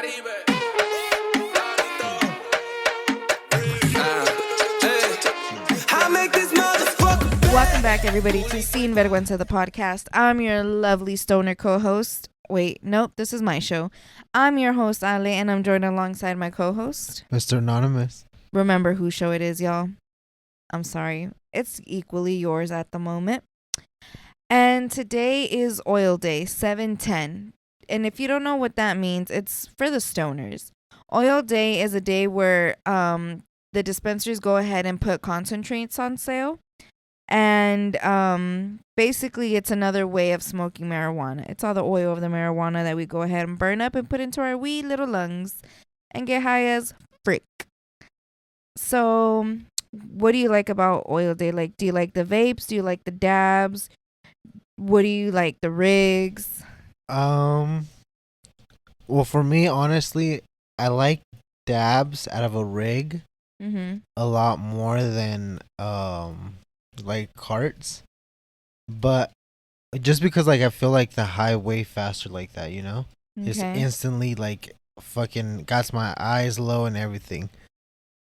Welcome back, everybody, to Sin Vergüenza, the podcast. I'm your lovely stoner co-host. Wait, nope, this is my show. I'm your host, Ale, and I'm joined alongside my co-host, Mr. Anonymous. Remember whose show it is, y'all. I'm sorry. It's equally yours at the moment. And today is Oil Day, 7/10. And if you don't know what that means, it's for the stoners. Oil Day is a day where the dispensaries go ahead and put concentrates on sale. And basically, it's another way of smoking marijuana. It's all the oil of the marijuana that we go ahead and burn up and put into our wee little lungs and get high as frick. So, what do you like about Oil Day? Like, do you like the vapes? Do you like the dabs? What do you like, the rigs? Well, for me, honestly, I like dabs out of a rig a lot more than like carts, but just because like I feel like the high way faster like that, you know, it's instantly like fucking got my eyes low and everything.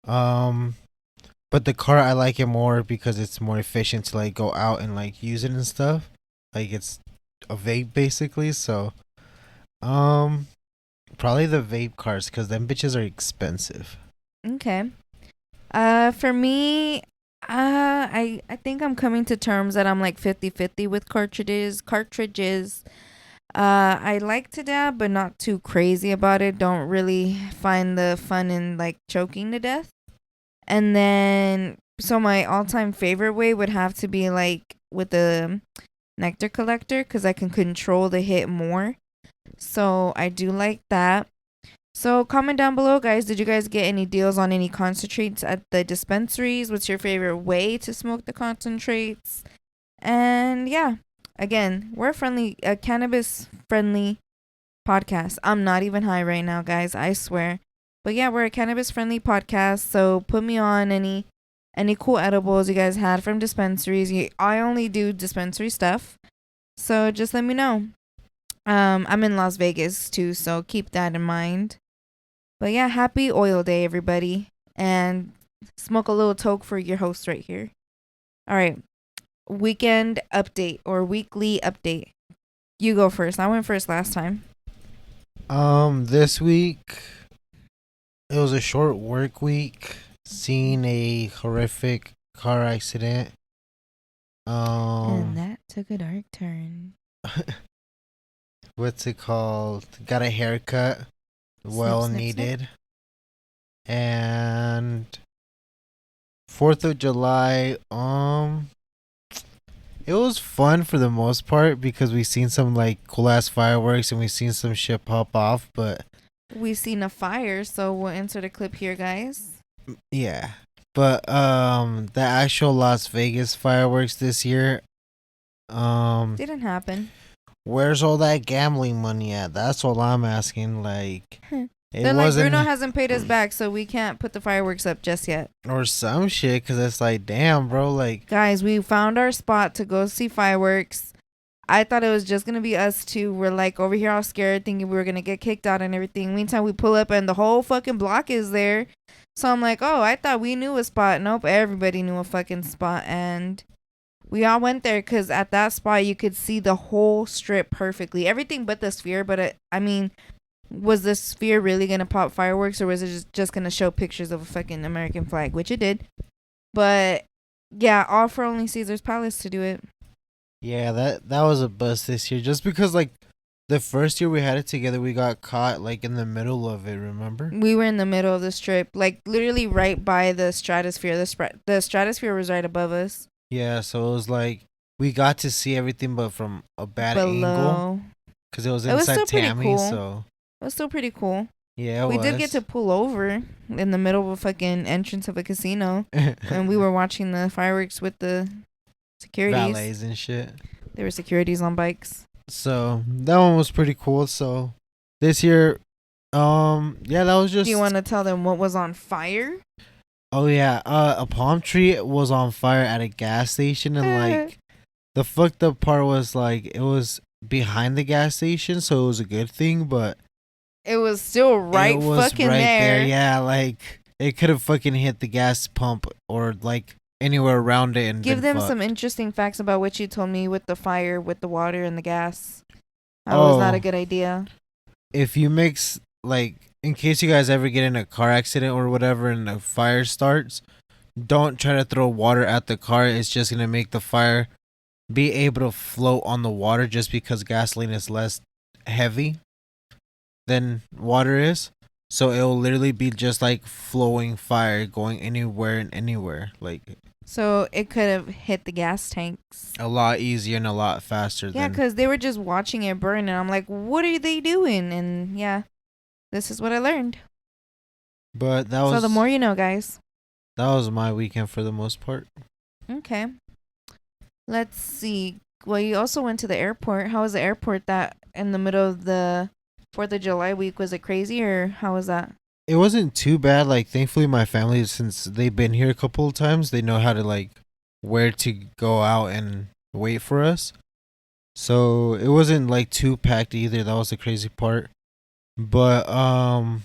But the cart I like it more because it's more efficient to like go out and like use it and stuff. Like it's a vape basically, so probably the vape carts because them bitches are expensive. Okay. For me, I think I'm coming to terms that I'm like 50-50 with cartridges. I like to dab, but not too crazy about it. Don't really find the fun in like choking to death. And then, so my all-time favorite way would have to be like with the nectar collector because I can control the hit more. So I do like that. So comment down below, guys. Did you guys get any deals on any concentrates at the dispensaries? What's your favorite way to smoke the concentrates? And yeah, again, we're a cannabis-friendly podcast. I'm not even high right now, guys. I swear. But yeah, we're a cannabis-friendly podcast. So put me on any cool edibles you guys had from dispensaries. I only do dispensary stuff. So just let me know. I'm in Las Vegas too, so keep that in mind. But yeah, happy Oil Day, everybody. And smoke a little toke for your host right here. All right. Weekend update or weekly update. You go first. I went first last time. This week, it was a short work week. Seen a horrific car accident. And that took a dark turn. What's it called? Got a haircut. Well needed. And 4th of July, it was fun for the most part because we seen some like cool ass fireworks and we seen some shit pop off, but we seen a fire, so we'll insert a clip here, guys. Yeah. But the actual Las Vegas fireworks this year didn't happen. Where's all that gambling money at? That's all I'm asking. Like, they're like, Bruno hasn't paid us back, so we can't put the fireworks up just yet. Or some shit, because it's like, damn, bro. Like, guys, we found our spot to go see fireworks. I thought it was just going to be us two. We're like over here all scared, thinking we were going to get kicked out and everything. Meantime, we pull up and the whole fucking block is there. So I'm like, oh, I thought we knew a spot. Nope, everybody knew a fucking spot. And we all went there because at that spot, you could see the whole strip perfectly. Everything but the sphere. But I mean, was the sphere really going to pop fireworks or was it just going to show pictures of a fucking American flag? Which it did. But yeah, all for only Caesar's Palace to do it. Yeah, that was a bust this year. Just because, like, the first year we had it together, we got caught, like, in the middle of it, remember? We were in the middle of the strip, like, literally right by the stratosphere. The stratosphere was right above us. Yeah, so it was like, we got to see everything, but from a bad angle. Because it was inside Tammy, cool. So... It was still pretty cool. Yeah, we did get to pull over in the middle of a fucking entrance of a casino. And we were watching the fireworks with the securities. Valets and shit. There were securities on bikes. So that one was pretty cool. So this year, yeah, that was just. Do you want to tell them what was on fire? Oh yeah, a palm tree was on fire at a gas station, and like the fucked up part was like it was behind the gas station, so it was a good thing. But it was still right fucking there. Yeah, like it could have fucking hit the gas pump or like anywhere around it and give them fucked. some interesting facts about what you told me with the fire, with the water and the gas. That was not a Oh, good idea. if you mix, like, in case you guys ever get in a car accident or whatever and a fire starts, don't try to throw water at the car. It's just gonna make the fire be able to float on the water just because gasoline is less heavy than water is. So it'll literally be just like flowing fire going anywhere and anywhere. Like, so it could have hit the gas tanks. a lot easier and a lot faster. Yeah, because they were just watching it burn, and I'm like, what are they doing? And yeah, this is what I learned. But that was... So the more you know, guys. That was my weekend for the most part. Okay. Let's see. Well, you also went to the airport. How was the airport that in the middle of the 4th of July week? Was it crazy or how was that? It wasn't too bad. Like, thankfully, my family, since they've been here a couple of times, they know how to, like, where to go out and wait for us. So it wasn't, like, too packed either. That was the crazy part. But, on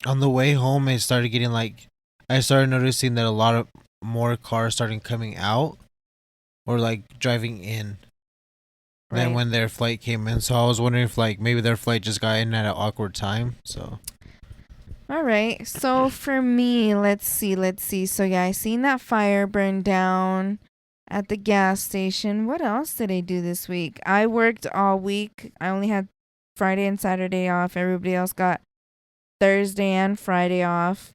the way home, it started getting, like, I started noticing that a lot of more cars started coming out or, like, driving in. Than when their flight came in. So I was wondering if like maybe their flight just got in at an awkward time. So all right. So for me, let's see. So yeah, I seen that fire burn down at the gas station. What else did I do this week? I worked all week. I only had Friday and Saturday off. Everybody else got Thursday and Friday off.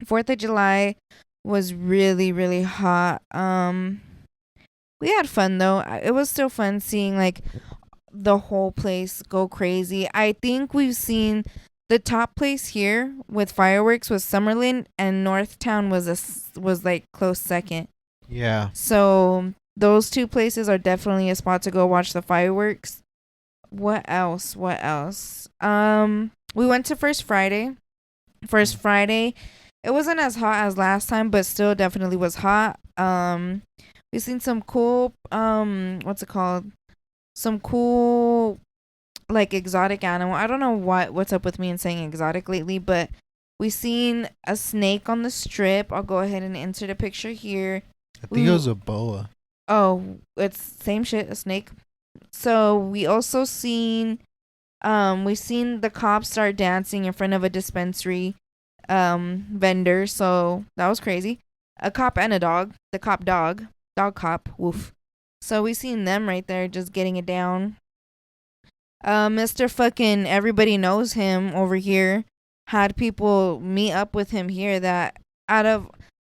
4th of July was really, really hot. We had fun though. It was still fun seeing like the whole place go crazy. I think we've seen the top place here with fireworks was Summerlin, and Northtown was like close second. yeah. So those two places are definitely a spot to go watch the fireworks. What else? We went to First Friday. First Friday, it wasn't as hot as last time, but still definitely was hot. We've seen some cool, what's it called? Some cool, like, exotic animal. I don't know what's up with me and saying exotic lately, but we seen a snake on the strip. I'll go ahead and insert a picture here. I think it was a boa. Oh, it's same shit, a snake. So we also seen, we seen the cops start dancing in front of a dispensary, vendor. So that was crazy. A cop and a dog. The dog cop, woof. So we seen them right there just getting it down. Mr. fucking everybody knows him over here had people meet up with him here that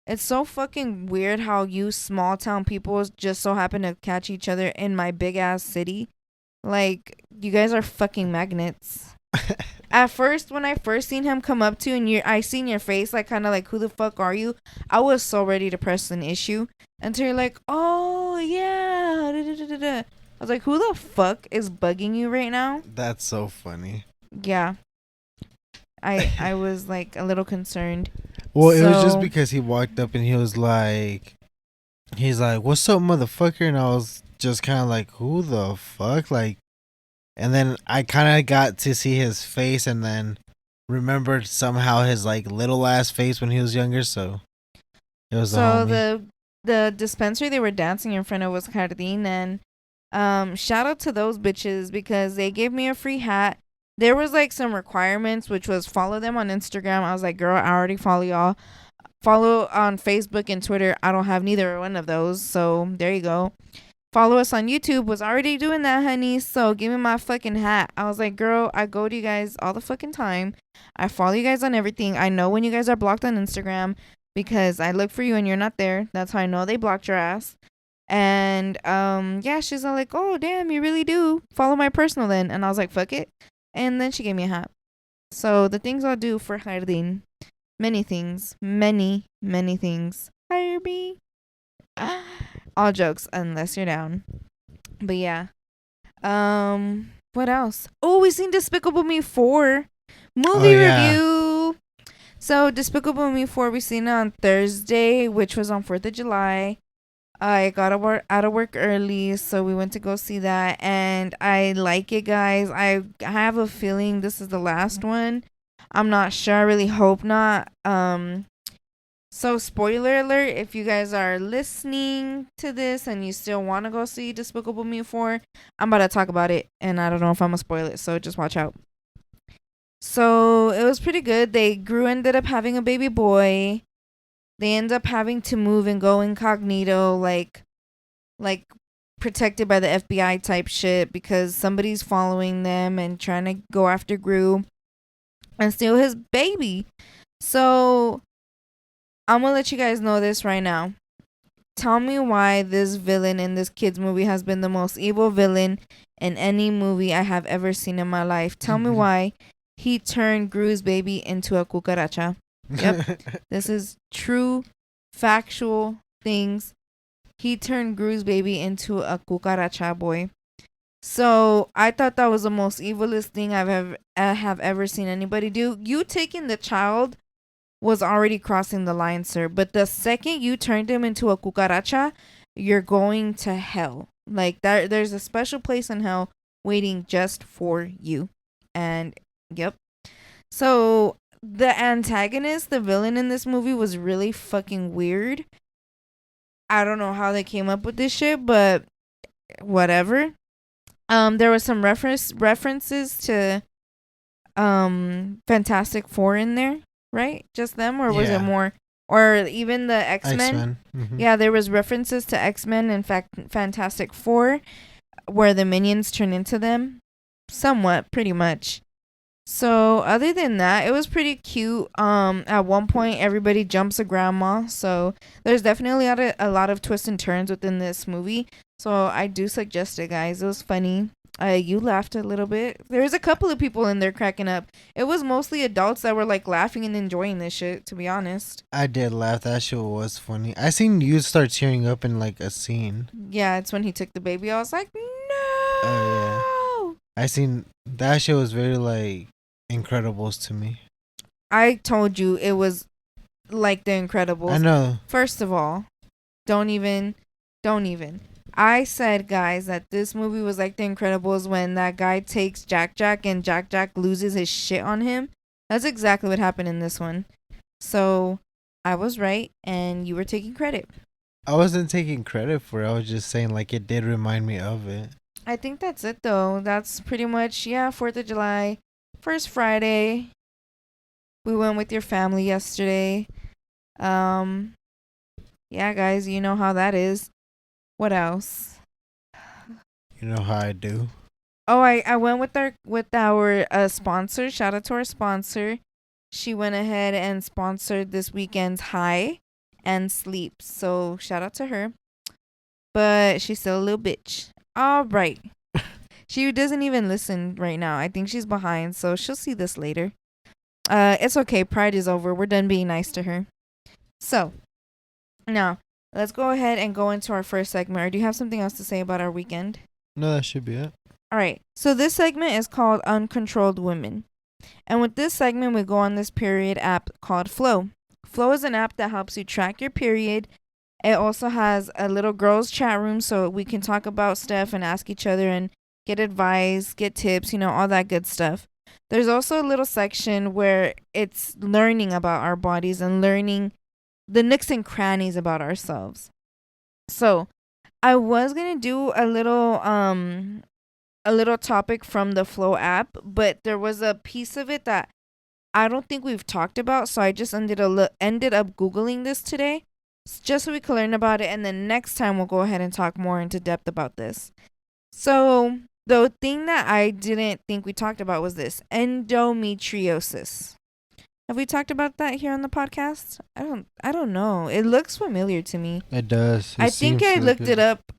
it's so fucking weird how you small town people just so happen to catch each other in my big ass city. Like, you guys are fucking magnets. At first, when I first seen him come up to and I seen your face, like, kind of like, who the fuck are you? I was so ready to press an issue until you're like, oh yeah, I was like, who the fuck is bugging you right now? That's so funny. Yeah, I was like a little concerned. Well, it was just because he walked up and he's like, what's up, motherfucker? And I was just kind of like, who the fuck? Like, and then I kind of got to see his face and then remembered somehow his like little ass face when he was younger. So it was the dispensary they were dancing in front of was Jardín, and shout out to those bitches because they gave me a free hat. There was like some requirements, which was follow them on Instagram. I was like, girl, I already follow y'all. Follow on Facebook and Twitter. I don't have neither one of those, so there you go. Follow us on YouTube. Was already doing that, honey. So give me my fucking hat. I was like, girl, I go to you guys all the fucking time. I follow you guys on everything. I know when you guys are blocked on Instagram because I look for you and you're not there. That's how I know they blocked your ass. And yeah, she's all like, oh damn, you really do follow my personal then. And I was like, fuck it. And then she gave me a hat. So the things I'll do for Jardín, many things, many things. Hire me. All jokes, unless you're down. But yeah. What else? Oh, we seen Despicable Me 4 movie review. So Despicable Me 4, we seen it on Thursday, which was on 4th of July. I got out of work early, so we went to go see that, and I like it, guys. I have a feeling this is the last one. I'm not sure. I really hope not. So spoiler alert, if you guys are listening to this and you still want to go see Despicable Me 4, I'm about to talk about it, and I don't know if I'm gonna spoil it, so just watch out. So it was pretty good. Gru ended up having a baby boy. They end up having to move and go incognito, like protected by the FBI type shit, because somebody's following them and trying to go after Gru and steal his baby. So I'm gonna let you guys know this right now. Tell me why this villain in this kids movie has been the most evil villain in any movie I have ever seen in my life. Tell me why he turned Gru's baby into a cucaracha. Yep. This is true, factual things. He turned Gru's baby into a cucaracha boy. So I thought that was the most evilest thing I have ever seen anybody do. You taking the child was already crossing the line, sir. But the second you turned him into a cucaracha, you're going to hell. Like there's a special place in hell waiting just for you. And yep. So the antagonist, the villain in this movie, was really fucking weird. I don't know how they came up with this shit, but whatever. There was some references to Fantastic Four in there, right? Just them, or was it more? Or even the X-Men? Mm-hmm. Yeah, there was references to X-Men and Fantastic Four, where the minions turn into them. Somewhat, pretty much. So other than that, it was pretty cute. At one point, everybody jumps a grandma. So there's definitely a lot of twists and turns within this movie. So I do suggest it, guys. It was funny. You laughed a little bit. There's a couple of people in there cracking up. It was mostly adults that were like laughing and enjoying this shit, to be honest. I did laugh. That shit was funny. I seen you start tearing up in like a scene. Yeah, it's when he took the baby. I was like, no. Yeah. I seen that shit was very like Incredibles to me. I told you it was like the Incredibles. I know. First of all, don't even. I said, guys, that this movie was like the Incredibles when that guy takes Jack and Jack loses his shit on him. That's exactly what happened in this one. So I was right and you were taking credit. I wasn't taking credit for it. I was just saying like it did remind me of it. I think that's it though. That's pretty much, 4th of July. First Friday. We went with your family yesterday. Yeah, guys, you know how that is. What else? You know how I do. Oh, I went with our sponsor. Shout out to our sponsor. She went ahead and sponsored this weekend's high and sleep. So shout out to her. But she's still a little bitch. All right. She doesn't even listen right now. I think she's behind, so she'll see this later. It's okay. Pride is over. We're done being nice to her. So, now, let's go ahead and go into our first segment. Or do you have something else to say about our weekend? No, that should be it. All right. So, this segment is called Uncontrolled Women. And with this segment, we go on this period app called Flow. Flow is an app that helps you track your period. It also has a little girls chat room so we can talk about stuff and ask each other and get advice, get tips, all that good stuff. There's also a little section where it's learning about our bodies and learning the nooks and crannies about ourselves. So I was going to do a little topic from the Flow app, but there was a piece of it that I don't think we've talked about. So I just ended up Googling this today just so we can learn about it. And then next time we'll go ahead and talk more into depth about this. So the thing that I didn't think we talked about was this endometriosis. Have we talked about that here on the podcast? I don't know. It looks familiar to me. It does. I think I looked it up.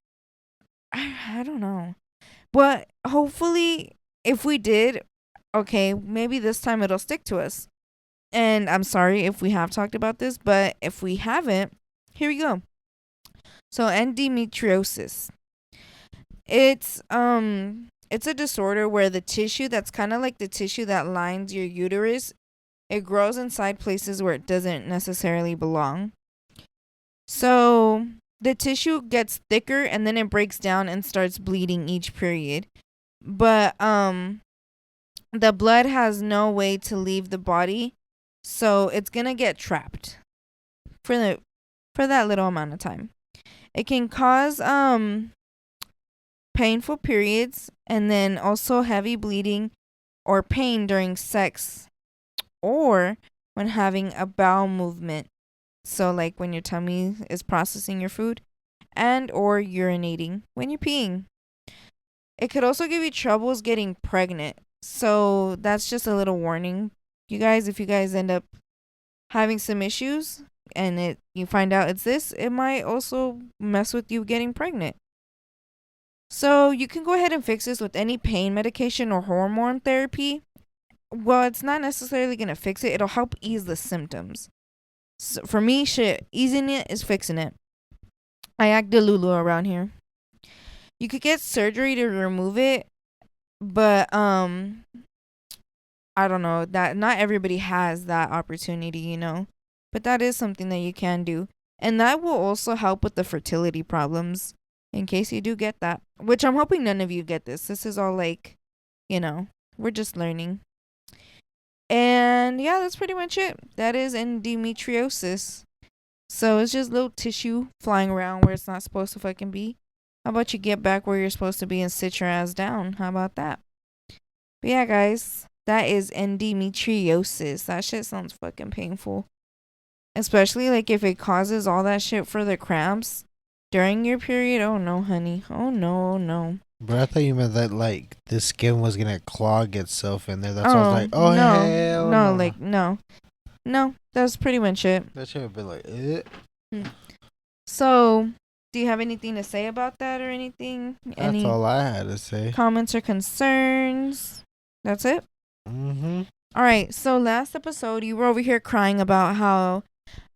I don't know. But hopefully if we did, okay, maybe this time it'll stick to us. And I'm sorry if we have talked about this, but if we haven't, here we go. So endometriosis. It's a disorder where the tissue that's kind of like the tissue that lines your uterus, it grows inside places where it doesn't necessarily belong. So the tissue gets thicker and then it breaks down and starts bleeding each period. But the blood has no way to leave the body, so it's gonna get trapped for that little amount of time. It can cause painful periods and then also heavy bleeding or pain during sex or when having a bowel movement. So like when your tummy is processing your food and or urinating when you're peeing. It could also give you troubles getting pregnant. So that's just a little warning. You guys, if you guys end up having some issues and you find out it's this, it might also mess with you getting pregnant. So you can go ahead and fix this with any pain medication or hormone therapy. Well, it's not necessarily going to fix it. It'll help ease the symptoms. So for me, shit, easing it is fixing it. I act delulu around here. You could get surgery to remove it, but I don't know, that not everybody has that opportunity, you know. But that is something that you can do. And that will also help with the fertility problems in case you do get that. Which I'm hoping none of you get this. This is all like, you know, we're just learning. And yeah, that's pretty much it. That is endometriosis. So it's just little tissue flying around where it's not supposed to fucking be. How about you get back where you're supposed to be and sit your ass down? How about that? But yeah, guys, that is endometriosis. That shit sounds fucking painful. Especially like if it causes all that shit for the cramps during your period. Oh no, honey. Oh no, no. But I thought you meant that like the skin was gonna clog itself in there. That's why I was like, oh no, hell no, like no, that's pretty much it. That should have been like, eh. So, do you have anything to say about that or anything? That's all I had to say. Comments or concerns? That's it. Mm-hmm. All right. So last episode, you were over here crying about how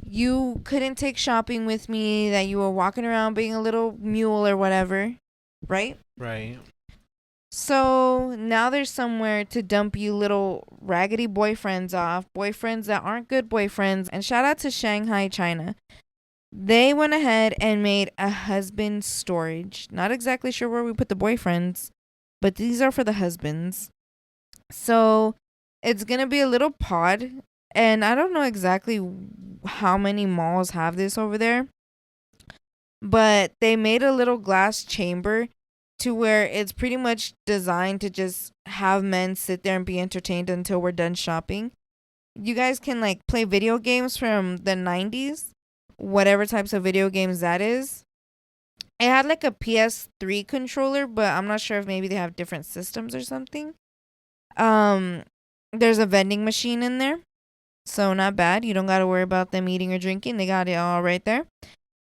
you couldn't take shopping with me, that you were walking around being a little mule or whatever, right? Right. So now there's somewhere to dump you little raggedy boyfriends off, boyfriends that aren't good boyfriends. And shout out to Shanghai, China. They went ahead and made a husband storage. Not exactly sure where we put the boyfriends, but these are for the husbands. So it's going to be a little pod. And I don't know exactly how many malls have this over there, but they made a little glass chamber to where it's pretty much designed to just have men sit there and be entertained until we're done shopping. You guys can like play video games from the 90s, whatever types of video games that is. It had like a PS3 controller, but I'm not sure if maybe they have different systems or something. There's a vending machine in there. So not bad. You don't got to worry about them eating or drinking. They got it all right there.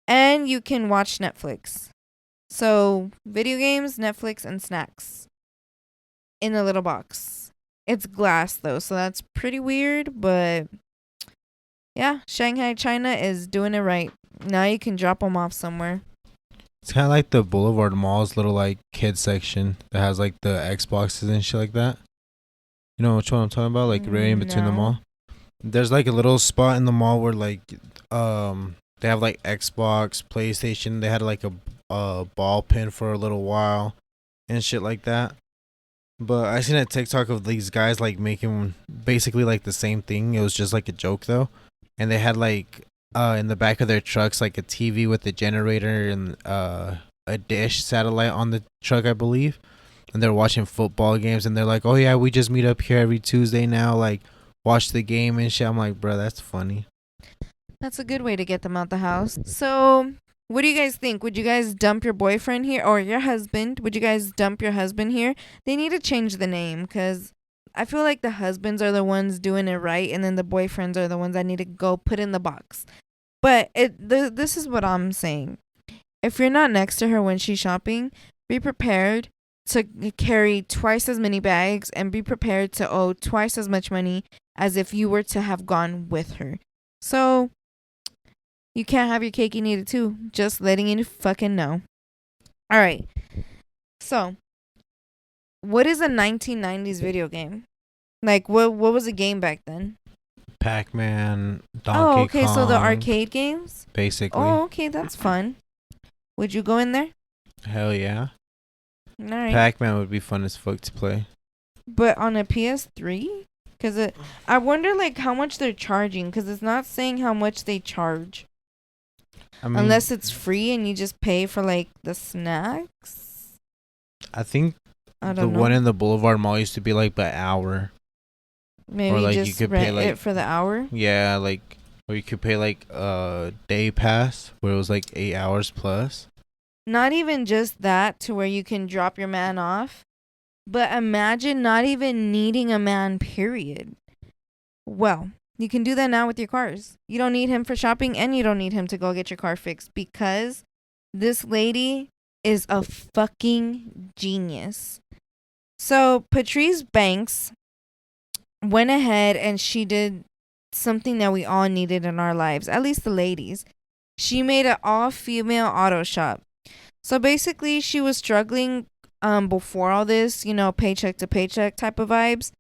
And you can watch Netflix. So video games, Netflix, and snacks in a little box. It's glass though, so that's pretty weird. But yeah, Shanghai, China is doing it right. Now you can drop them off somewhere. It's kind of like the Boulevard Mall's little like kids section that has like the Xboxes and shit like that. You know which one I'm talking about? Like right in between the mall. There's like a little spot in the mall where like they have like Xbox, PlayStation. They had like a ball pin for a little while and shit like that. But I seen a TikTok of these guys like making basically like the same thing. It was just like a joke though, and they had like in the back of their trucks like a TV with a generator and a dish satellite on the truck, I believe. And they're watching football games and they're like, "Oh yeah, we just meet up here every Tuesday now, like watch the game and shit." I'm like, bro, that's funny. That's a good way to get them out the house. So, what do you guys think? Would you guys dump your boyfriend here or your husband? Would you guys dump your husband here? They need to change the name because I feel like the husbands are the ones doing it right and then the boyfriends are the ones that need to go put in the box. But this is what I'm saying. If you're not next to her when she's shopping, be prepared to carry twice as many bags and be prepared to owe twice as much money as if you were to have gone with her. So you can't have your cake and eat it too. Just letting you fucking know. All right. So, what is a 1990s video game? Like, what was a game back then? Pac-Man, Donkey Kong. So the arcade games? Basically. Oh, okay, that's fun. Would you go in there? Hell yeah. All right. Pac-Man would be fun as fuck to play. But on a PS3? Because I wonder, like, how much they're charging. Because it's not saying how much they charge. I mean, unless it's free and you just pay for, like, the snacks. I think the one in the Boulevard Mall used to be, like, by hour. Maybe or, like, just you could rent pay, like, it for the hour? Yeah, like, or you could pay, like, a day pass where it was, like, 8 hours plus. Not even just that to where you can drop your man off. But imagine not even needing a man, period. Well, you can do that now with your cars. You don't need him for shopping and you don't need him to go get your car fixed because this lady is a fucking genius. So Patrice Banks went ahead and she did something that we all needed in our lives, at least the ladies. She made an all-female auto shop. So basically she was struggling before all this, you know, paycheck to paycheck type of vibes.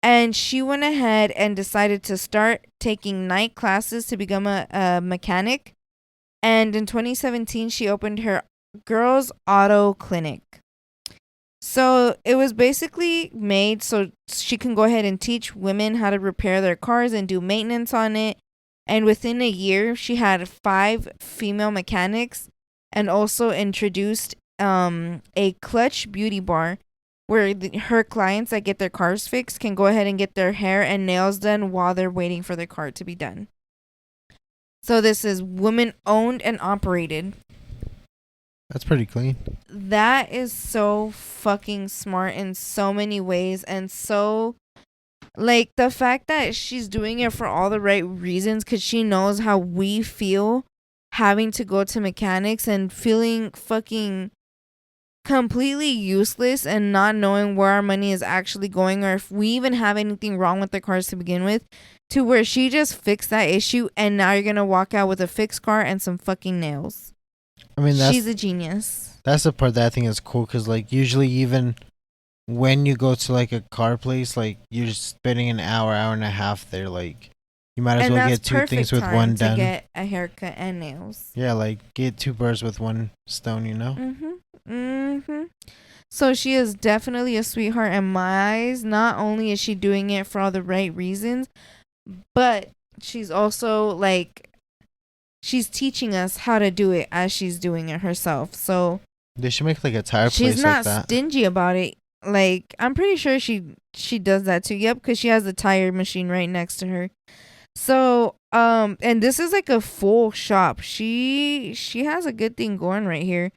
And she went ahead and decided to start taking night classes to become a mechanic. And in 2017, she opened her girls' auto clinic. So it was basically made so she can go ahead and teach women how to repair their cars and do maintenance on it. And within a year, she had 5 female mechanics and also introduced a clutch beauty bar where her clients that get their cars fixed can go ahead and get their hair and nails done while they're waiting for their car to be done. So this is woman owned and operated. That's pretty clean. That is so fucking smart in so many ways. And so, like, the fact that she's doing it for all the right reasons because she knows how we feel having to go to mechanics and feeling fucking completely useless and not knowing where our money is actually going or if we even have anything wrong with the cars to begin with, to where she just fixed that issue and now you're gonna walk out with a fixed car and some fucking nails. I mean, she's a genius. That's the part that I think is cool because, like, usually even when you go to, like, a car place, like, you're just spending an hour and a half there, like, you might as well get 2 things with one done. To get a haircut and nails. Yeah, like, get 2 birds with one stone, you know? So she is definitely a sweetheart in my eyes. Not only is she doing it for all the right reasons, but she's also, like, she's teaching us how to do it as she's doing it herself. So they should make, like, a tire place she's not like that. Stingy about it. Like, I'm pretty sure she does that too. Yep, because she has the tire machine right next to her. So and this is like a full shop. She has a good thing going right here.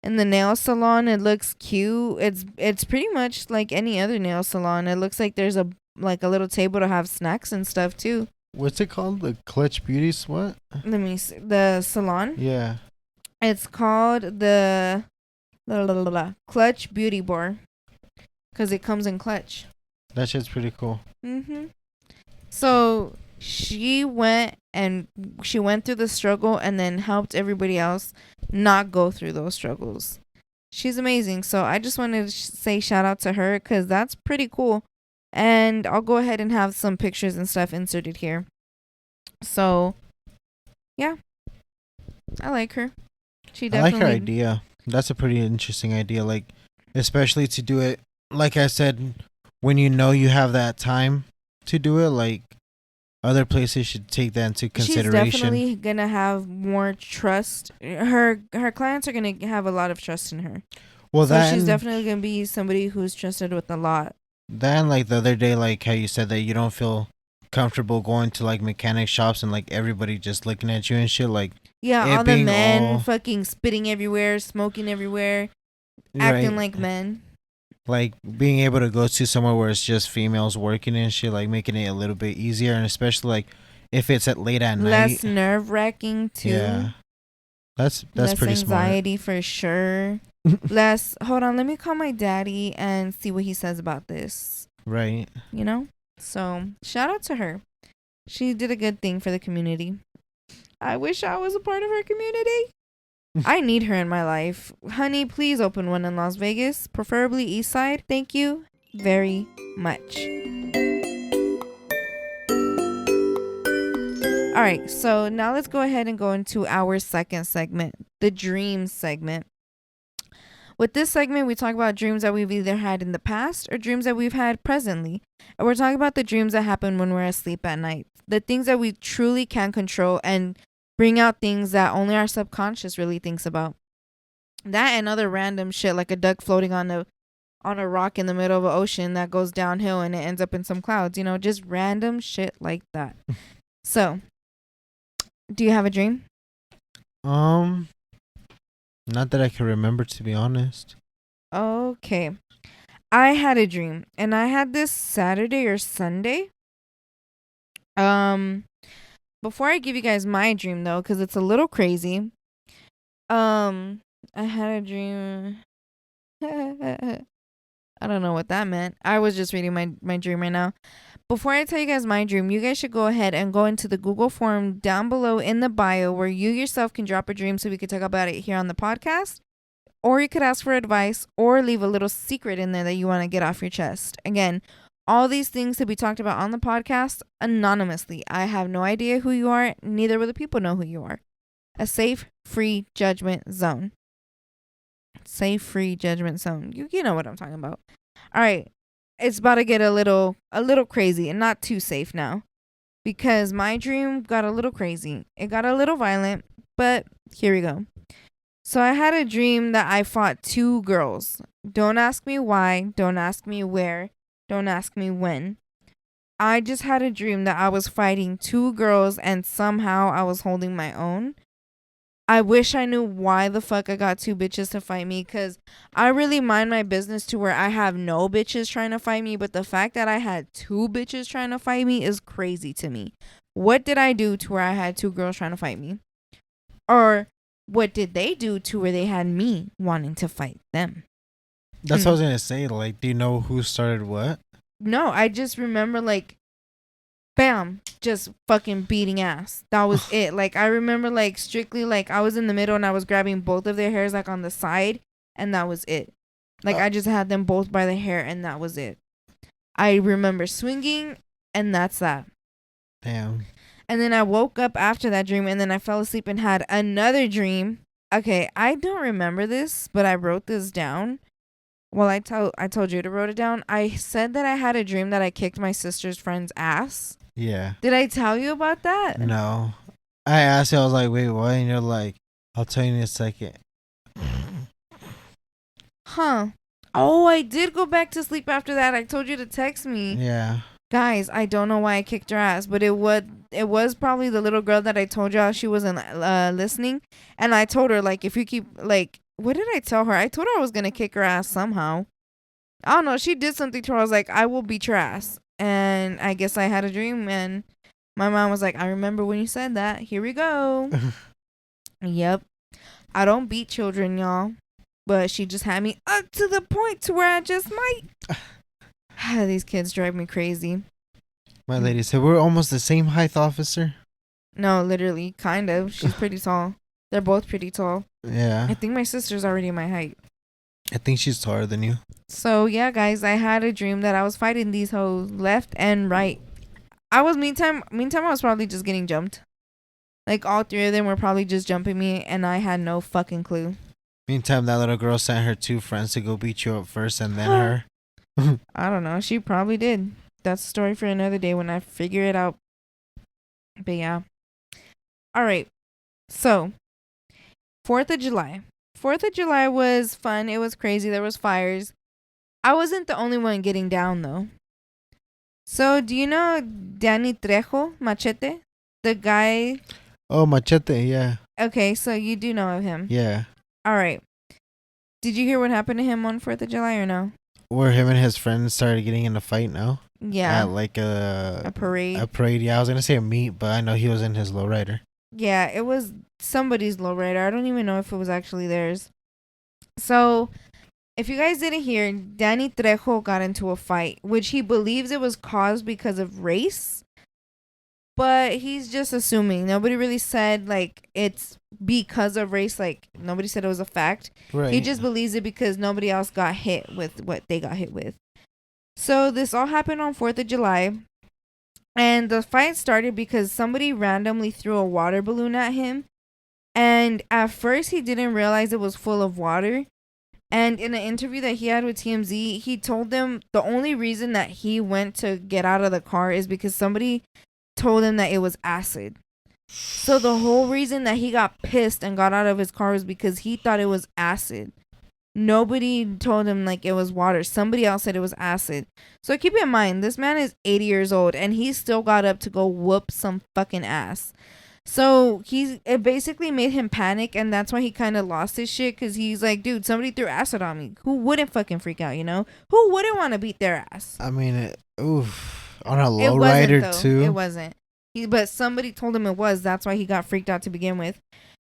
In the nail salon, it looks cute. It's pretty much like any other nail salon. It looks like there's a little table to have snacks and stuff too. What's it called? The Clutch Beauties? What? Let me see. The salon? Yeah. It's called the Clutch Beauty Bar. Because it comes in clutch. That shit's pretty cool. So she went through the struggle and then helped everybody else not go through those struggles. She's amazing. So I just wanted to say shout out to her because that's pretty cool. And I'll go ahead and have some pictures and stuff inserted here. So, yeah. I like her. She definitely. I like her idea. That's a pretty interesting idea. Like, especially to do it, like I said, when you know you have that time to do it, like, other places should take that into consideration. She's definitely going to have more trust. Her clients are going to have a lot of trust in her. Well, so she's definitely going to be somebody who's trusted with a lot. Then, like, the other day, like how you said that you don't feel comfortable going to, like, mechanic shops and, like, everybody just looking at you and shit. Like, yeah, all the men fucking spitting everywhere, smoking everywhere, acting like men. Like, being able to go to somewhere where it's just females working and shit, like, making it a little bit easier. And especially, like, if it's at late at night. Less nerve-wracking, too. Yeah. That's less pretty smart. Less anxiety, for sure. Hold on, let me call my daddy and see what he says about this. Right. You know? So, shout out to her. She did a good thing for the community. I wish I was a part of her community. I need her in my life. Honey, please open one in Las Vegas, preferably East Side. Thank you very much. All right, so now let's go ahead and go into our second segment, the dreams segment. With this segment, we talk about dreams that we've either had in the past or dreams that we've had presently. And we're talking about the dreams that happen when we're asleep at night, the things that we truly can control and bring out things that only our subconscious really thinks about. That and other random shit like a duck floating on a rock in the middle of an ocean that goes downhill and it ends up in some clouds, just random shit like that. So, do you have a dream? Not that I can remember, to be honest. Okay. I had a dream, and I had this Saturday or Sunday. Before I give you guys my dream though, because it's a little crazy. I had a dream. I don't know what that meant. I was just reading my dream right now. Before I tell you guys my dream, you guys should go ahead and go into the Google form down below in the bio where you yourself can drop a dream so we could talk about it here on the podcast. Or you could ask for advice or leave a little secret in there that you want to get off your chest. Again, all these things to be talked about on the podcast anonymously. I have no idea who you are. Neither will the people know who you are. A safe, free judgment zone. Safe, free judgment zone. You know what I'm talking about. All right. It's about to get a little crazy and not too safe now. Because my dream got a little crazy. It got a little violent. But here we go. So I had a dream that I fought 2 girls. Don't ask me why. Don't ask me where. Don't ask me when. I just had a dream that I was fighting 2 girls and somehow I was holding my own. I wish I knew why the fuck I got 2 bitches to fight me, because I really mind my business to where I have no bitches trying to fight me, but the fact that I had 2 bitches trying to fight me is crazy to me. What did I do to where I had 2 girls trying to fight me? Or what did they do to where they had me wanting to fight them? That's what I was going to say. Like, do you know who started what? No, I just remember like, bam, just fucking beating ass. That was it. Like, I remember like strictly like I was in the middle and I was grabbing both of their hairs like on the side and that was it. Like I just had them both by the hair and that was it. I remember swinging and that's that. Damn. And then I woke up after that dream and then I fell asleep and had another dream. Okay, I don't remember this, but I wrote this down. Well, I told you to write it down. I said that I had a dream that I kicked my sister's friend's ass. Yeah. Did I tell you about that? No. I asked you, I was like, wait, what? And you're like, I'll tell you in a second. Huh. Oh, I did go back to sleep after that. I told you to text me. Yeah. Guys, I don't know why I kicked her ass, but it was probably the little girl that I told y'all she wasn't listening. And I told her, like, if you keep, like, what did I tell her? I told her I was going to kick her ass somehow. I don't know. She did something to her. I was like, I will beat your ass. And I guess I had a dream. And my mom was like, I remember when you said that. Here we go. Yep. I don't beat children, y'all. But she just had me up to the point to where I just might. These kids drive me crazy. My lady said, we're almost the same height, officer. No, literally. Kind of. She's pretty tall. They're both pretty tall. Yeah. I think my sister's already my height. I think she's taller than you. So, yeah, guys, I had a dream that I was fighting these hoes left and right. Meantime, I was probably just getting jumped. Like, all 3 of them were probably just jumping me, and I had no fucking clue. Meantime, that little girl sent her 2 friends to go beat you up first and then her. I don't know. She probably did. That's a story for another day when I figure it out. But, yeah. All right. So, 4th of July. 4th of July was fun. It was crazy. There was fires. I wasn't the only one getting down, though. So, do you know Danny Trejo, Machete? The guy... Oh, Machete, yeah. Okay, so you do know of him. Yeah. All right. Did you hear what happened to him on 4th of July or no? Where him and his friends started getting in a fight now? Yeah. At like a parade. A parade, yeah. I was going to say a meet, but I know he was in his lowrider. Yeah, it was somebody's lowrider. I don't even know if it was actually theirs. So, if you guys didn't hear, Danny Trejo got into a fight, which he believes it was caused because of race. But he's just assuming. Nobody really said, like, it's because of race. Like, nobody said it was a fact. Right. He just believes it because nobody else got hit with what they got hit with. So, this all happened on 4th of July. And the fight started because somebody randomly threw a water balloon at him. And at first, he didn't realize it was full of water. And in an interview that he had with TMZ, he told them the only reason that he went to get out of the car is because somebody told him that it was acid. So the whole reason that he got pissed and got out of his car was because he thought it was acid. Nobody told him like it was water. Somebody else said it was acid. So keep in mind, this man is 80 years old and he still got up to go whoop some fucking ass. So it basically made him panic, and that's why he kind of lost his shit, because he's like, dude, somebody threw acid on me. Who wouldn't fucking freak out, you know? Who wouldn't want to beat their ass? I mean, on a lowrider too. It wasn't. But somebody told him it was. That's why he got freaked out to begin with.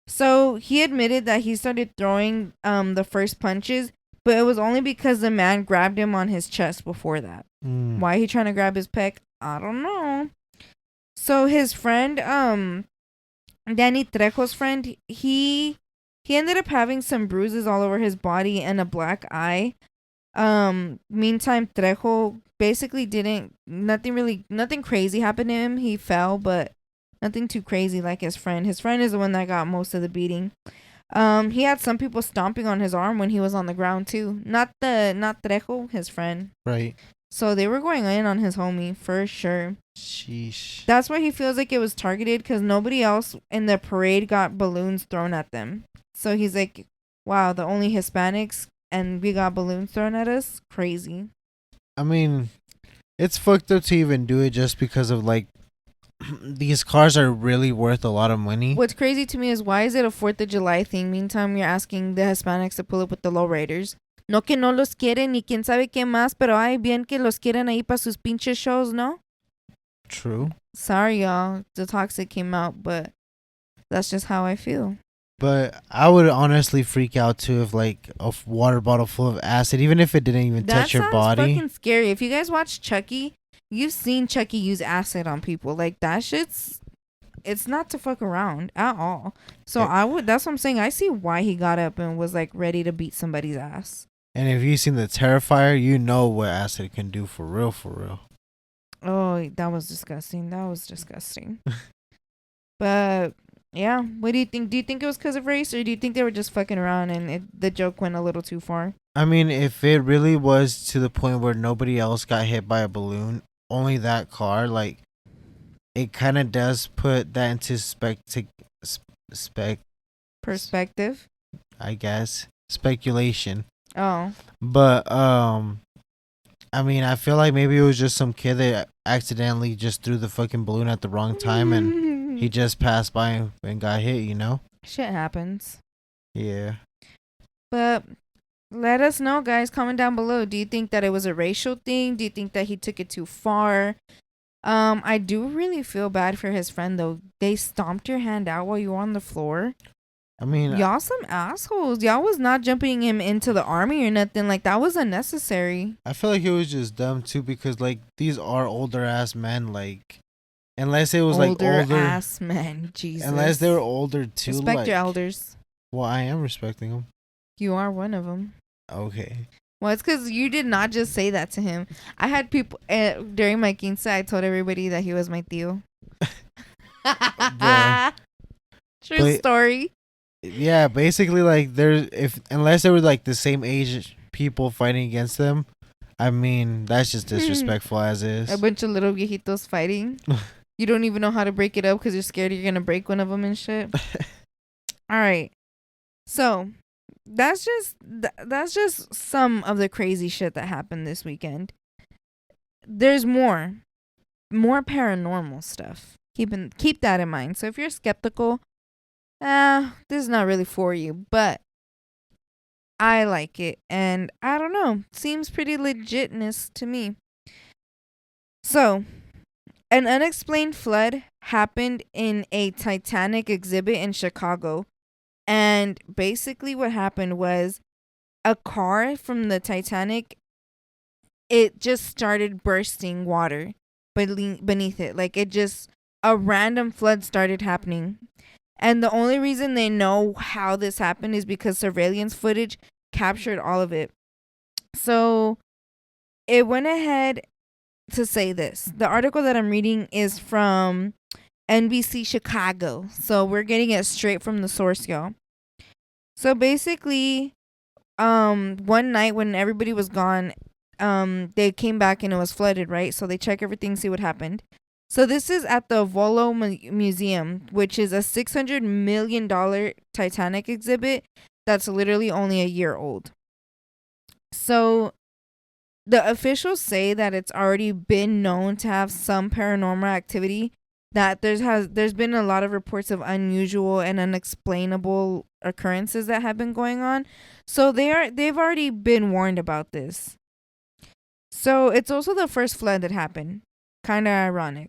So he admitted that he started throwing the first punches, but it was only because the man grabbed him on his chest before that. Why he trying to grab his pec? I don't know. So his friend, Danny Trejo's friend, he ended up having some bruises all over his body and a black eye. Meantime, Trejo basically nothing crazy happened to him. He fell, but nothing too crazy like his friend. His friend is the one that got most of the beating. He had some people stomping on his arm when he was on the ground too. Not Trejo, his friend. Right. So they were going in on his homie for sure. Sheesh. That's why he feels like it was targeted, because nobody else in the parade got balloons thrown at them. So he's like, wow, the only Hispanics and we got balloons thrown at us? Crazy. I mean, it's fucked up to even do it just because of like, these cars are really worth a lot of money. What's crazy to me is, why is it a 4th of July thing? Meantime, you're asking the Hispanics to pull up with the lowriders. No que no los quieren ni quién sabe qué más, pero ay, bien que los quieren ahí para sus pinches shows, ¿no? True. Sorry, y'all. The toxic came out, but that's just how I feel. But I would honestly freak out too if like a water bottle full of acid, even if it didn't even touch your body. That sounds fucking scary. If you guys watch Chucky, you've seen Chucky use acid on people. Like, that shit's... It's not to fuck around at all. So that's what I'm saying. I see why he got up and was like ready to beat somebody's ass. And if you've seen the Terrifier, you know what acid can do for real, for real. Oh, that was disgusting. But yeah, what do you think? Do you think it was because of race, or do you think they were just fucking around and the joke went a little too far? I mean, if it really was to the point where nobody else got hit by a balloon, only that car, like, it kind of does put that into perspective, I guess. Speculation. Oh. But I mean, I feel like maybe it was just some kid that accidentally just threw the fucking balloon at the wrong time and he just passed by and got hit, you know? Shit happens. Yeah. But let us know, guys. Comment down below. Do you think that it was a racial thing? Do you think that he took it too far? I do really feel bad for his friend, though. They stomped your hand out while you were on the floor. I mean, y'all some assholes. Y'all was not jumping him into the army or nothing. Like, that was unnecessary. I feel like it was just dumb too, because like these are older ass men. Like, unless it was older ass men, Jesus. Unless they were older too. Respect your elders. Well, I am respecting them. You are one of them. Okay. Well, it's because you did not just say that to him. I had people during my quince. I told everybody that he was my tío. True story. Yeah, basically, like, unless they were like the same age people fighting against them, I mean, that's just disrespectful as is. A bunch of little viejitos fighting. You don't even know how to break it up because you're scared you're gonna break one of them and shit. All right, so that's just some of the crazy shit that happened this weekend. There's more paranormal stuff. Keep that in mind. So if you're skeptical, this is not really for you, but I like it, and I don't know, seems pretty legitness to me. So, an unexplained flood happened in a Titanic exhibit in Chicago, and basically what happened was a car from the Titanic, it just started bursting water beneath it. Like, a random flood started happening. And the only reason they know how this happened is because surveillance footage captured all of it. So it went ahead to say this. The article that I'm reading is from NBC Chicago. So we're getting it straight from the source, y'all. So basically, one night when everybody was gone, they came back and it was flooded, right? So they check everything, see what happened. So this is at the Volo Museum, which is a $600 million Titanic exhibit that's literally only a year old. So the officials say that it's already been known to have some paranormal activity, that there's been a lot of reports of unusual and unexplainable occurrences that have been going on. So they've already been warned about this. So it's also the first flood that happened. Kind of ironic.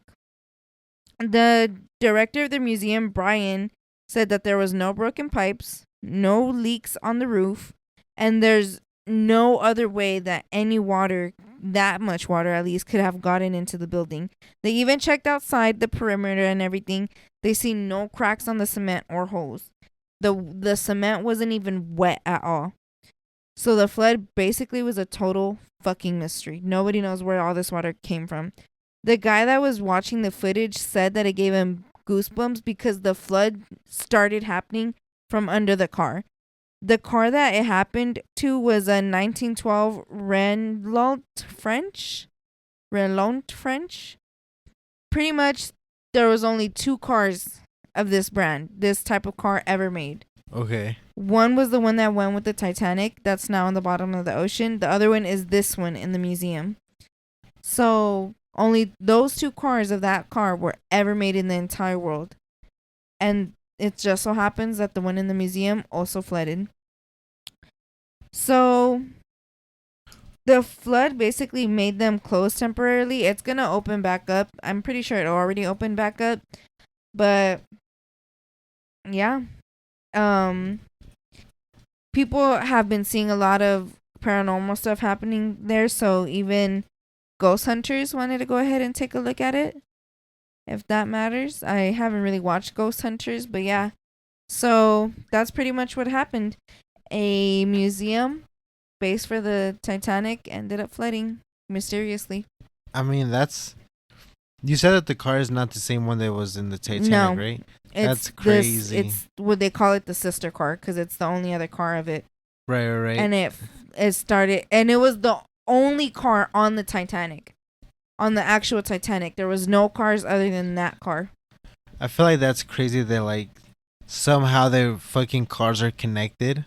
The director of the museum, Brian, said that there was no broken pipes, no leaks on the roof, and there's no other way that any water, that much water at least, could have gotten into the building. They even checked outside the perimeter and everything. They see no cracks on the cement or holes. The cement wasn't even wet at all. So the flood basically was a total fucking mystery. Nobody knows where all this water came from. The guy that was watching the footage said that it gave him goosebumps because the flood started happening from under the car. The car that it happened to was a 1912 Renault French. Pretty much, there was only 2 cars of this brand, this type of car ever made. Okay. One was the one that went with the Titanic, that's now in the bottom of the ocean. The other one is this one in the museum. So only those 2 cars of that car were ever made in the entire world. And it just so happens that the one in the museum also flooded. So the flood basically made them close temporarily. It's going to open back up. I'm pretty sure it already opened back up. But yeah. People have been seeing a lot of paranormal stuff happening there. So even ghost hunters wanted to go ahead and take a look at it, if that matters. I haven't really watched Ghost Hunters, but yeah. So that's pretty much what happened. A museum based for the Titanic ended up flooding mysteriously. I mean, you said that the car is not the same one that was in the Titanic, no, right? That's crazy. It's what they call it, the sister car, because it's the only other car of it. Right. And it started, and it was the only car on the Titanic. On the actual Titanic, there was no cars other than that car. I feel like that's crazy that like somehow their fucking cars are connected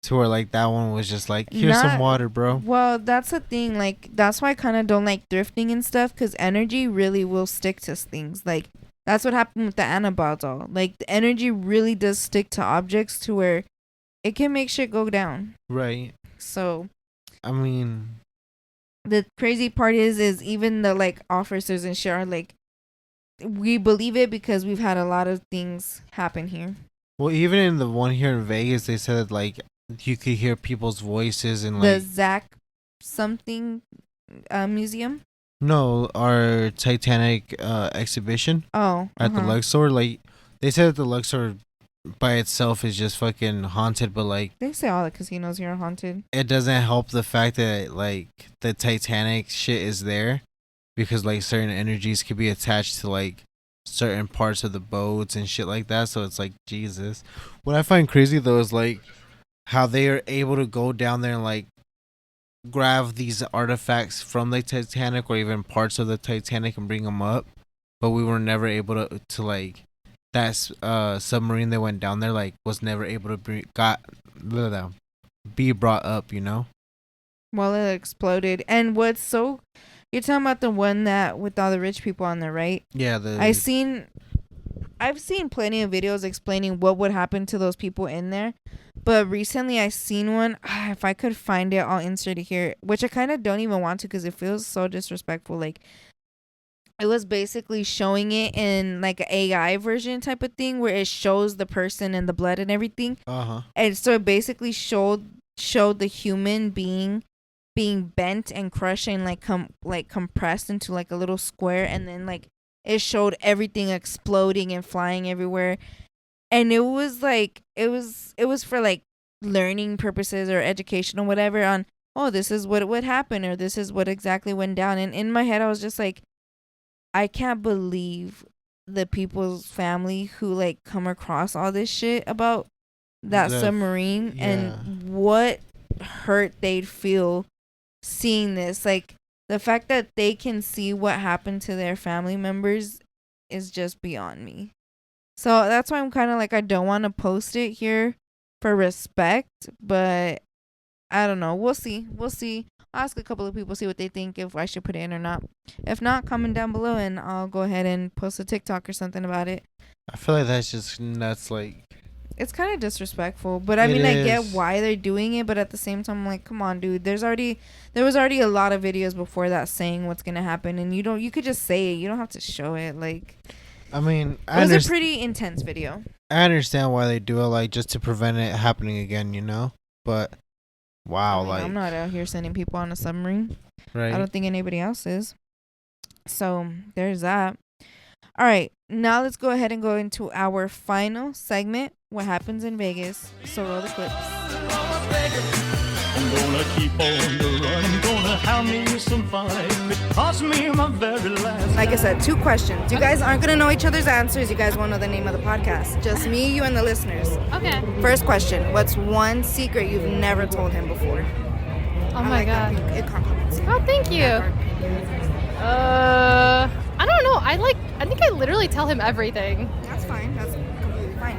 to where like that one was just like, here's some water, bro. Well, that's the thing. Like, that's why I kind of don't like thrifting and stuff, because energy really will stick to things. Like, that's what happened with the Annabelle doll. Like, the energy really does stick to objects to where it can make shit go down. Right. So, I mean, the crazy part is even the like officers and shit are like, we believe it because we've had a lot of things happen here. Well, even in the one here in Vegas, they said that, like, you could hear people's voices and the like Zach something museum. No, our Titanic exhibition. Oh, at the Luxor. Like, they said that the Luxor by itself is just fucking haunted, but like they say all the casinos here are haunted. It doesn't help the fact that like the Titanic shit is there, because like certain energies could be attached to like certain parts of the boats and shit like that. So it's like, Jesus. What I find crazy though is like how they are able to go down there and like grab these artifacts from the Titanic or even parts of the Titanic and bring them up, but we were never able to like that submarine that went down there like was never able to be brought up, you know? Well, it exploded. And what's so, you're talking about the one that with all the rich people on there, right? Yeah, I've seen plenty of videos explaining what would happen to those people in there. But recently I seen one. If I could find it, I'll insert it here. Which I kind of don't even want to because it feels so disrespectful. Like, it was basically showing it in like an AI version type of thing where it shows the person and the blood and everything. And so it basically showed the human being bent and crushed and like compressed into like a little square, and then like it showed everything exploding and flying everywhere. And it was like it was for like learning purposes or education or whatever on oh, this is what would happen, or this is what exactly went down. And in my head, I was just like, I can't believe the people's family who like come across all this shit about that submarine and what hurt they'd feel seeing this. Like, the fact that they can see what happened to their family members is just beyond me. So that's why I'm kind of like, I don't want to post it here for respect, but I don't know. We'll see. I'll ask a couple of people, see what they think, if I should put it in or not. If not, comment down below and I'll go ahead and post a TikTok or something about it. I feel like that's just nuts. Like, it's kind of disrespectful, but I mean, I get why they're doing it, but at the same time, I'm like, come on, dude. There was already a lot of videos before that saying what's gonna happen, and you could just say it. You don't have to show it. Like, I mean, it was a pretty intense video. I understand why they do it, like, just to prevent it happening again, you know. But wow, I mean, I'm not out here sending people on a submarine. Right. I don't think anybody else is. So there's that. All right, now let's go ahead and go into our final segment, what happens in Vegas. So roll the clips. I'm gonna keep on the run. I'm gonna have me some fun. It cost me my very last. Like I said, 2 questions. You guys aren't gonna know each other's answers. You guys won't know the name of the podcast. Just me, you, and the listeners. Okay. First question: what's one secret you've never told him before? Oh my god. Oh, thank you. I don't know. I think I literally tell him everything. That's fine. That's completely fine.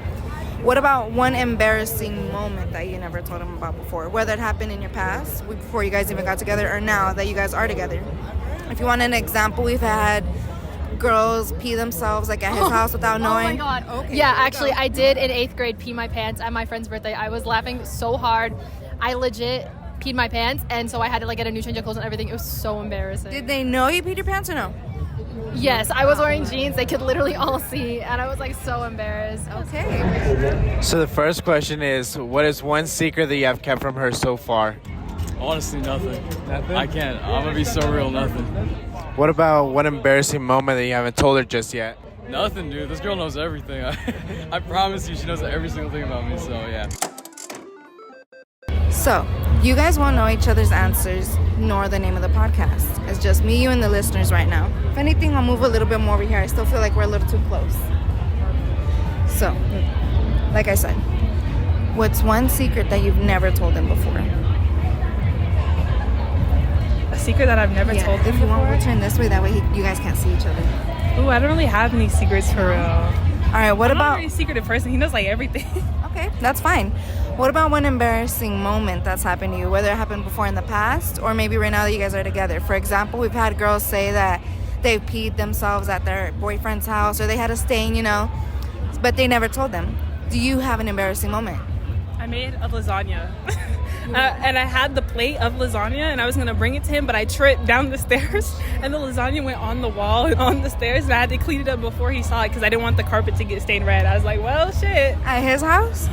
What about one embarrassing moment that you never told him about before? Whether it happened in your past, before you guys even got together, or now that you guys are together. If you want an example, we've had girls pee themselves like at his house without knowing. Oh my god. Okay. Yeah, actually, I did in 8th grade pee my pants at my friend's birthday. I was laughing so hard. I legit peed my pants, and so I had to like get a new change of clothes and everything. It was so embarrassing. Did they know you peed your pants or no? Yes, I was wearing jeans. They could literally all see, and I was like so embarrassed. Okay. So the first question is, what is one secret that you have kept from her so far? Honestly, nothing. I can't. I'm gonna be so real. Nothing. What about one embarrassing moment that you haven't told her just yet? Nothing, dude. This girl knows everything. I promise you, she knows every single thing about me. So yeah. So, you guys won't know each other's answers nor the name of the podcast. It's just me, you, and the listeners right now. If anything, I'll move a little bit more over here. I still feel like we're a little too close. So, like I said, what's one secret that you've never told them before? A secret that I've never told them if you before? want, we'll turn this way. That way you guys can't see each other. Ooh, I don't really have any secrets for real. All right, what I'm about... not a very secretive person. He knows like everything. Okay, that's fine. What about one embarrassing moment that's happened to you, whether it happened before in the past or maybe right now that you guys are together? For example, we've had girls say that they peed themselves at their boyfriend's house or they had a stain, you know, but they never told them. Do you have an embarrassing moment? I made a lasagna. And I had the plate of lasagna and I was going to bring it to him, but I tripped down the stairs and the lasagna went on the wall and on the stairs, and I had to clean it up before he saw it because I didn't want the carpet to get stained red. I was like, well, shit. At his house?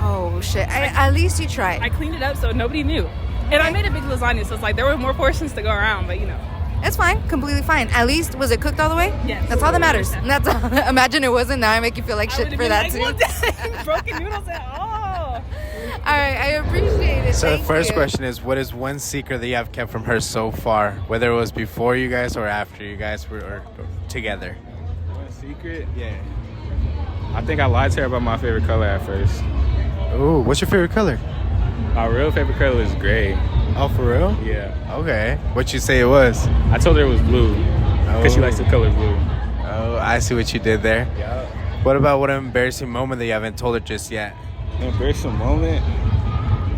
Oh, shit. At least you tried. I cleaned it up so nobody knew. And I made a big lasagna, so it's like there were more portions to go around, but you know. It's fine. Completely fine. At least, was it cooked all the way? Yes. That's all that matters. That's all. Imagine it wasn't. Now I make you feel like shit for that, like, too. Broken noodles at all. All right, I appreciate it. So Thank the first you. question is, what is one secret that you have kept from her so far, whether it was before you guys or after you guys were together? One secret? Yeah. I think I lied to her about my favorite color at first. Ooh, what's your favorite color? My real favorite color is gray. Oh, for real? Yeah. Okay. What'd you say it was? I told her it was blue because she likes the color blue. Oh, I see what you did there. Yeah. What about what embarrassing moment that you haven't told her just yet? Embarrassing moment?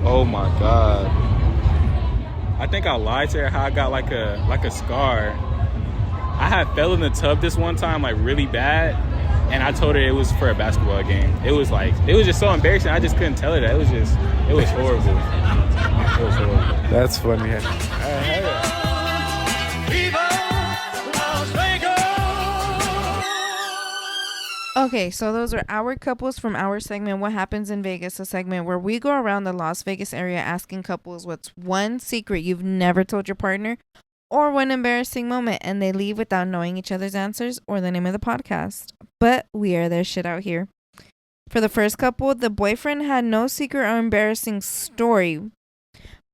Oh my God. I think I lied to her how I got like a scar. I had fell in the tub this one time like really bad, and I told her it was for a basketball game. It was just so embarrassing. I just couldn't tell her that. It was horrible. It was horrible. That's funny. Okay, so those are our couples from our segment, What Happens in Vegas, a segment where we go around the Las Vegas area asking couples what's one secret you've never told your partner or one embarrassing moment, and they leave without knowing each other's answers or the name of the podcast. But we air their shit out here. For the first couple, the boyfriend had no secret or embarrassing story,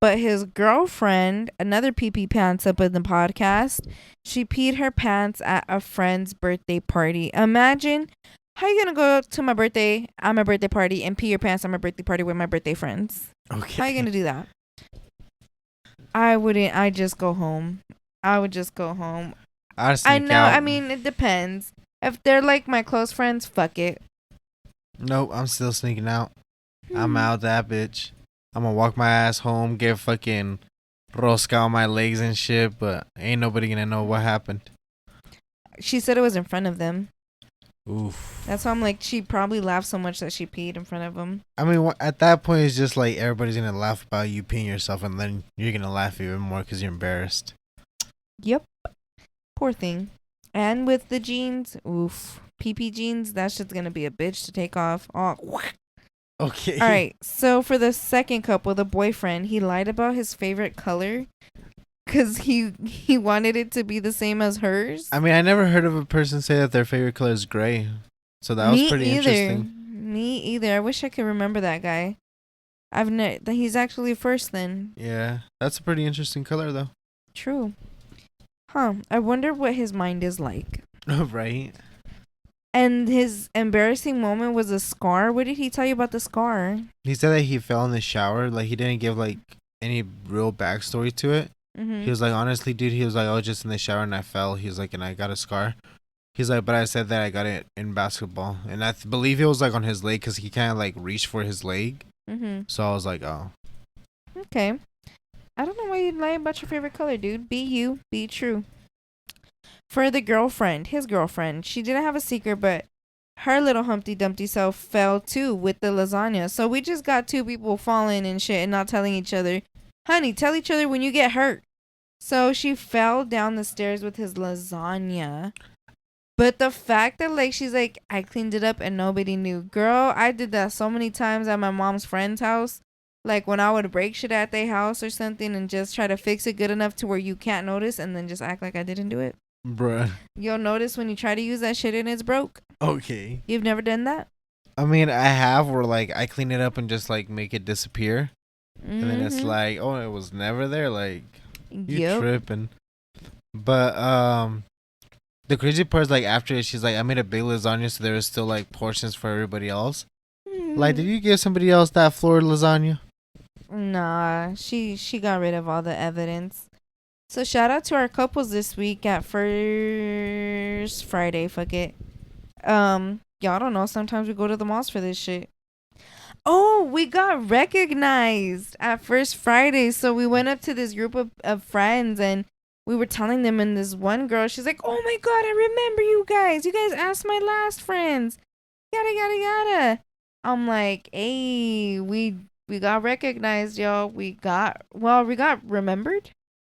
But his girlfriend, another pee pants up in the podcast, she peed her pants at a friend's birthday party. Imagine, how you gonna go to my birthday at my birthday party and pee your pants at my birthday party with my birthday friends? Okay. How you gonna do that? I wouldn't. I just go home. I would just go home. I know. Out. I mean, it depends. If they're like my close friends, fuck it. Nope, I'm still sneaking out. I'm out that bitch. I'm gonna walk my ass home, get fucking rosca on my legs and shit, but ain't nobody gonna know what happened. She said it was in front of them. Oof. That's why I'm like, she probably laughed so much that she peed in front of them. I mean, at that point, it's just like everybody's gonna laugh about you peeing yourself, and then you're gonna laugh even more because you're embarrassed. Yep. Poor thing. And with the jeans, oof. PP jeans, that's just gonna be a bitch to take off. Oh. Okay. All right. So for the second couple, the boyfriend, he lied about his favorite color because he wanted it to be the same as hers. I mean, I never heard of a person say that their favorite color is gray, so that was pretty interesting. Me either. I wish I could remember that guy. He's actually first then. Yeah, that's a pretty interesting color though. True. Huh. I wonder what his mind is like. Right. And his embarrassing moment was a scar. What did he tell you about the scar? He said that he fell in the shower. Like, he didn't give like any real backstory to it. Mm-hmm. He was like, honestly, dude, he was like, I was just in the shower and I fell. He was like, and I got a scar. He's like, but I said that I got it in basketball. And I believe it was like on his leg because he kind of like reached for his leg. Mm-hmm. So I was like, oh. Okay. I don't know why you'd lie about your favorite color, dude. Be you. Be true. For the girlfriend, his girlfriend, she didn't have a secret, but her little Humpty Dumpty self fell too with the lasagna. So we just got two people falling and shit and not telling each other, honey, tell each other when you get hurt. So she fell down the stairs with his lasagna. But the fact that like she's like, I cleaned it up and nobody knew. Girl, I did that so many times at my mom's friend's house. Like when I would break shit at their house or something and just try to fix it good enough to where you can't notice and then just act like I didn't do it. Bruh. You'll notice when you try to use that shit and it's broke. Okay. You've never done that? I mean, I have, where like I clean it up and just like make it disappear. Mm-hmm. And then it's like, oh, it was never there. Like, you Yep. tripping. But the crazy part is like after it, she's like, I made a big lasagna, so there was still like portions for everybody else. Like, did you give somebody else that floor lasagna? Nah, she got rid of all the evidence. So shout out to our couples this week at First Friday. Fuck it. Y'all don't know. Sometimes we go to the malls for this shit. Oh, we got recognized at First Friday. So we went up to this group of friends and we were telling them, and this one girl, she's like, oh my God, I remember you guys. You guys asked my last friends. Yada, yada, yada. I'm like, hey, we got recognized, y'all. We got remembered.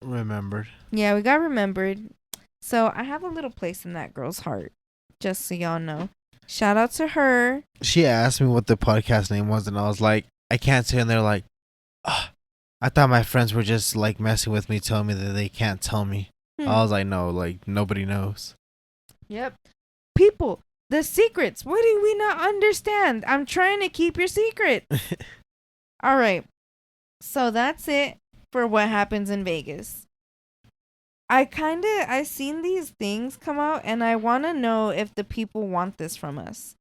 Remembered. Yeah, we got remembered. So I have a little place in that girl's heart, just so y'all know. Shout out to her. She asked me what the podcast name was, and I was like, I can't say. And they're like, I thought my friends were just like messing with me, telling me that they can't tell me. I was like, no, like nobody knows. Yep. People, the secrets. What do we not understand? I'm trying to keep your secret. All right. So that's it for what happens in Vegas. I seen these things come out and I want to know if the people want this from us.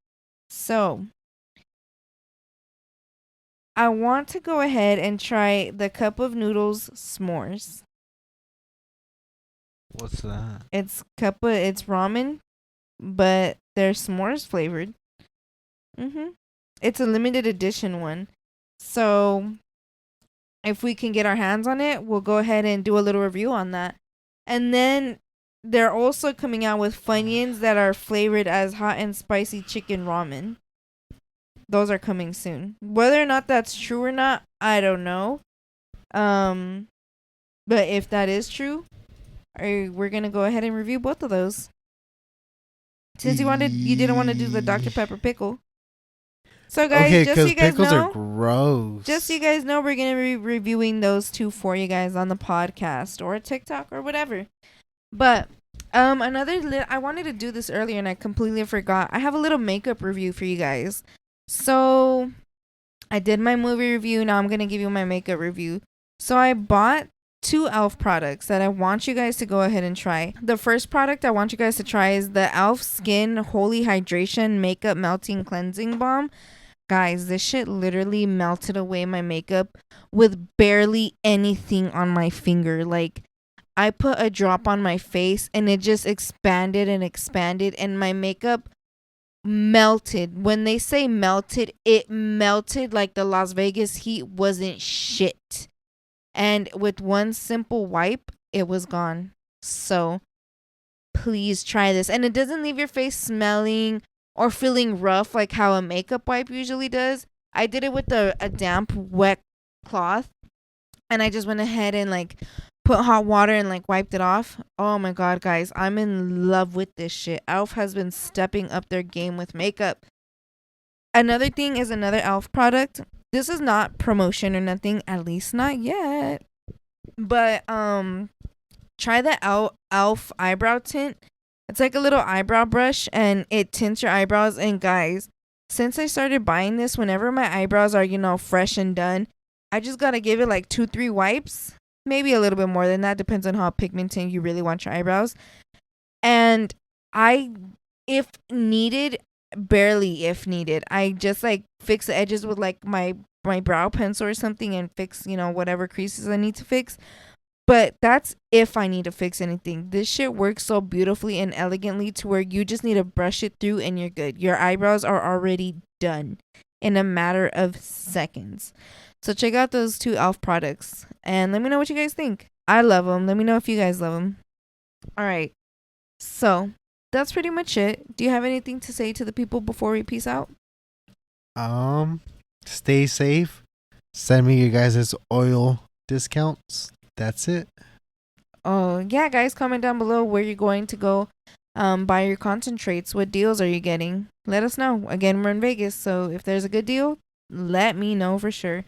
So I want to go ahead and try the cup of noodles s'mores. What's that? It's ramen, but they're s'mores flavored. It's a limited edition one. So if we can get our hands on it, we'll go ahead and do a little review on that. And then they're also coming out with Funyuns that are flavored as hot and spicy chicken ramen. Those are coming soon. Whether or not that's true or not, I don't know. But if that is true, we're gonna go ahead and review both of those. Since you didn't want to do the Dr. Pepper pickle. So guys, okay, just so you guys pickles know, are gross. just so you guys know, we're gonna be reviewing those two for you guys on the podcast or TikTok or whatever. But I wanted to do this earlier and I completely forgot. I have a little makeup review for you guys. So I did my movie review. Now I'm gonna give you my makeup review. So I bought 2 e.l.f. products that I want you guys to go ahead and try. The first product I want you guys to try is the e.l.f. Skin Holy Hydration Makeup Melting Cleansing Balm. Guys, this shit literally melted away my makeup with barely anything on my finger. Like, I put a drop on my face and it just expanded and my makeup melted. When they say melted, it melted like the Las Vegas heat wasn't shit. And with one simple wipe, it was gone. So please try this. And it doesn't leave your face smelling or feeling rough like how a makeup wipe usually does. I did it with a damp, wet cloth. And I just went ahead and like put hot water and like wiped it off. Oh my God, guys. I'm in love with this shit. e.l.f. has been stepping up their game with makeup. Another thing is another e.l.f. product. This is not promotion or nothing, at least not yet. But try the e.l.f. eyebrow tint. It's like a little eyebrow brush and it tints your eyebrows. And guys, since I started buying this, whenever my eyebrows are, fresh and done, I just gotta give it like 2-3 wipes. Maybe a little bit more than that. Depends on how pigmented you really want your eyebrows. And if needed, barely if needed, I just like fix the edges with like my brow pencil or something and fix, whatever creases I need to fix. But that's if I need to fix anything. This shit works so beautifully and elegantly to where you just need to brush it through and you're good. Your eyebrows are already done in a matter of seconds. So check out those 2 e.l.f. products and let me know what you guys think. I love them. Let me know if you guys love them. All right. So that's pretty much it. Do you have anything to say to the people before we peace out? Stay safe. Send me your guys' oil discounts. That's it. Oh, yeah, guys, comment down below where you're going to go buy your concentrates. What deals are you getting? Let us know. Again, we're in Vegas, so if there's a good deal, let me know for sure.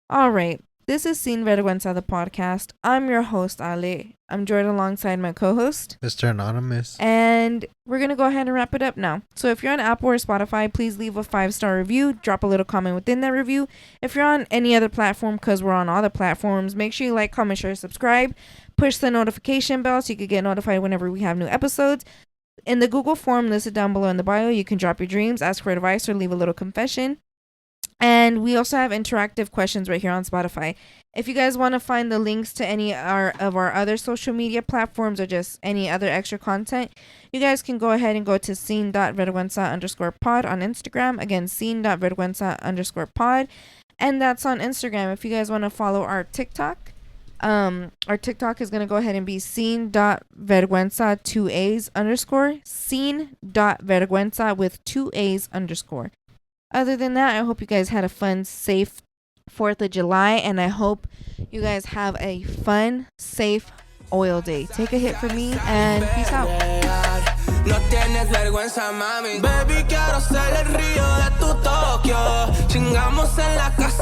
All right. This is Sin Vergüenza, the podcast. I'm your host, Ale. I'm joined alongside my co-host, Mr. Anonymous. And we're going to go ahead and wrap it up now. So if you're on Apple or Spotify, please leave a 5-star review. Drop a little comment within that review. If you're on any other platform, because we're on all the platforms, make sure you like, comment, share, subscribe. Push the notification bell so you can get notified whenever we have new episodes. In the Google form listed down below in the bio, you can drop your dreams, ask for advice, or leave a little confession. And we also have interactive questions right here on Spotify. If you guys want to find the links to any of our other social media platforms or just any other extra content, you guys can go ahead and go to scene.vergüenza_pod on Instagram. Again, scene.vergüenza_pod. And that's on Instagram. If you guys want to follow our TikTok, our TikTok is going to go ahead and be scene.vergüenza 2A's _ scene.vergüenza with 2A's _ Other than that, I hope you guys had a fun, safe 4th of July, and I hope you guys have a fun, safe oil day. Take a hit for me, and peace out. No tienes vergüenza, mami. Baby, quiero ser el río de tu Tokio. Chingamos en la casa.